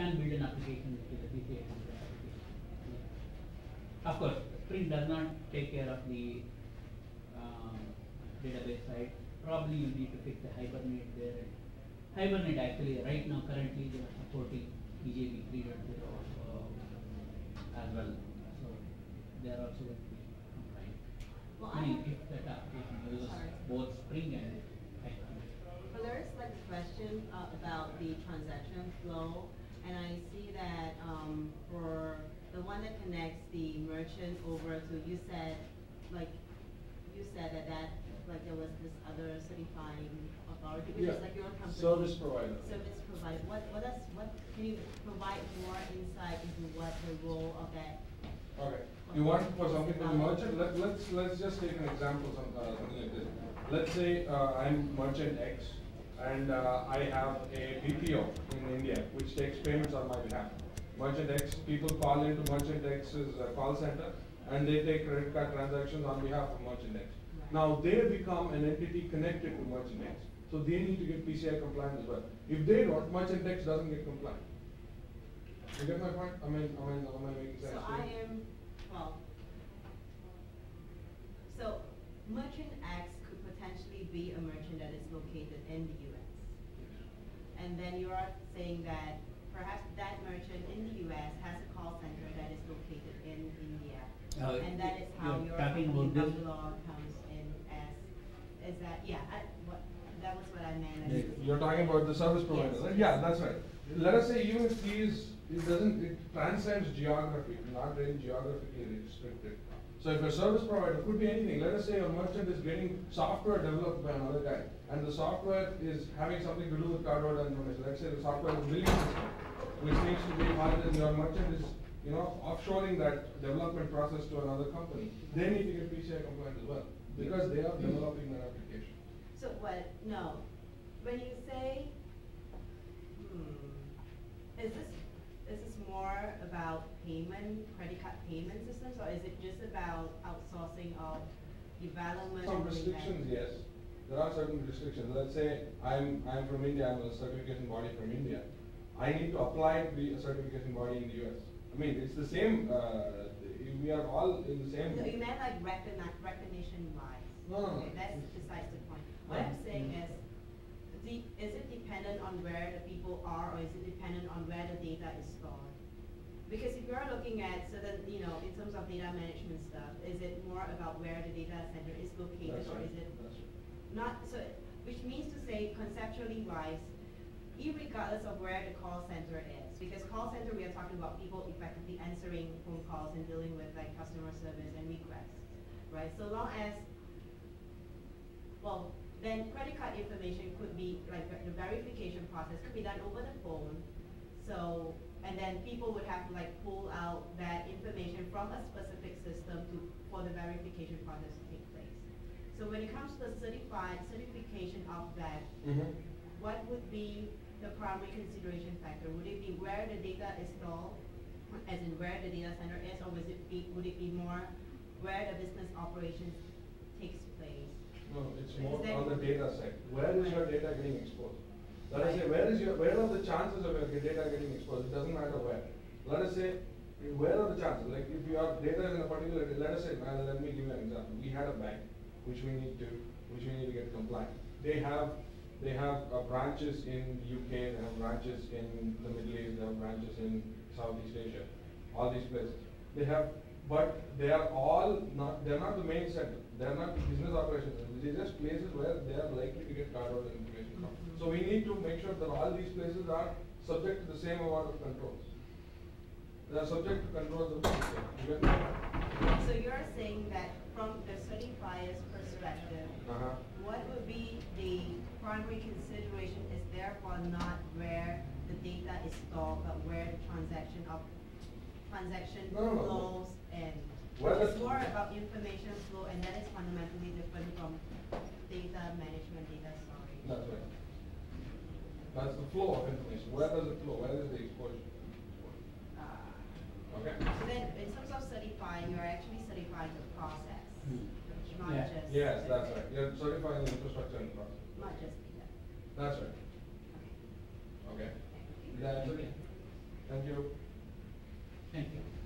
can build an application which is a PCI compliant application. Yeah. Of course, Spring does not take care of the database side. Probably you need to fix the Hibernate there. And Hibernate actually right now currently they are supporting EJB 3.0 as well. So they are also going to be compliant. Well, I mean, if that application uses both Spring and Hibernate. Well, there is like a question about the transaction flow, and I see that for the one that connects the merchant over to, you said that like there was this other certifying authority, which is like your company. Service provider. Service provider. What can you provide more insight into what the role of that? Okay. You want for something for the merchant? Let's just take an example, something like this. Let's say I'm merchant X, and I have a BPO in India which takes payments on my behalf. Merchant X, people call into Merchant X's call center, and they take credit card transactions on behalf of Merchant X. Now they become an entity connected to Merchant X, so they need to get PCI compliant as well. If they don't, Merchant X doesn't get compliant. You get my point? Am I making sense? So I am, well, so Merchant X could potentially be a merchant that is located in the US. And then you are saying that perhaps that merchant in the US has a call center that is located in India. And that is how your law comes in as, is that, yeah, that was what I meant. You're talking about the service provider, yes. Right? Yeah, that's right. Let us say even if it transcends geography, not really geographically restricted. So if a service provider could be anything, let us say a merchant is getting software developed by another guy, and the software is having something to do with card order information. Let's say the software is a billing system, which needs to be filed, and your merchant is, offshoring that development process to another company. They need to get PCI compliant as well, because they are developing their application. So what? No, when you say, is this more about credit card payment systems, or is it just about outsourcing of development? Some restrictions, yes. There are certain restrictions. Let's say I'm from India, I'm a certification body from India. I need to apply to be a certification body in the US. I mean, it's the same, we are all in the same. No, you meant like recognition-wise. No. Okay, that's besides the point. What I'm saying is it dependent on where the people are, or is it dependent on where the data is stored? Because if you're looking at certain, in terms of data management stuff, is it more about where the data center is located, or is it not? So, which means to say, conceptually wise, irregardless of where the call center is, because call center, we are talking about people effectively answering phone calls and dealing with like customer service and requests, right? So long as, well, then credit card information could be, like the verification process could be done over the phone. So, and then people would have to like pull out that information from a specific system for the verification process to take place. So when it comes to the certification of that, what would be the primary consideration factor? Would it be where the data is stored, as in where the data center is, or would it be more where the business operations takes place? No, it's more on the data side. Where is your data getting exposed? Let us say, where are the chances of your data getting exposed? It doesn't matter where. Let us say, where are the chances? Like if your data is in a particular, let us say, let me give you an example. We had a bank which we need to get compliant. They have branches in UK, they have branches in the Middle East, they have branches in Southeast Asia, all these places. But they are all not, they're not the main center. They're not business operations. They're just places where they are likely to get card order information from. So we need to make sure that all these places are subject to the same amount of controls. They are subject to controls of the same. So you're saying that from the certifier's perspective, what would be the primary consideration is therefore not where the data is stored, but where the transaction flows and it's more about information flow, and that is fundamentally different from data management, data storage. That's right. That's the flow of information. Where does it flow? Where is the exposure? Okay. So then, in terms of certifying, you're actually certifying the process, not just. Yes, that's right. You're certifying the infrastructure and process. Not just data. That's right. Okay. Did I answer it? Thank you. Thank you.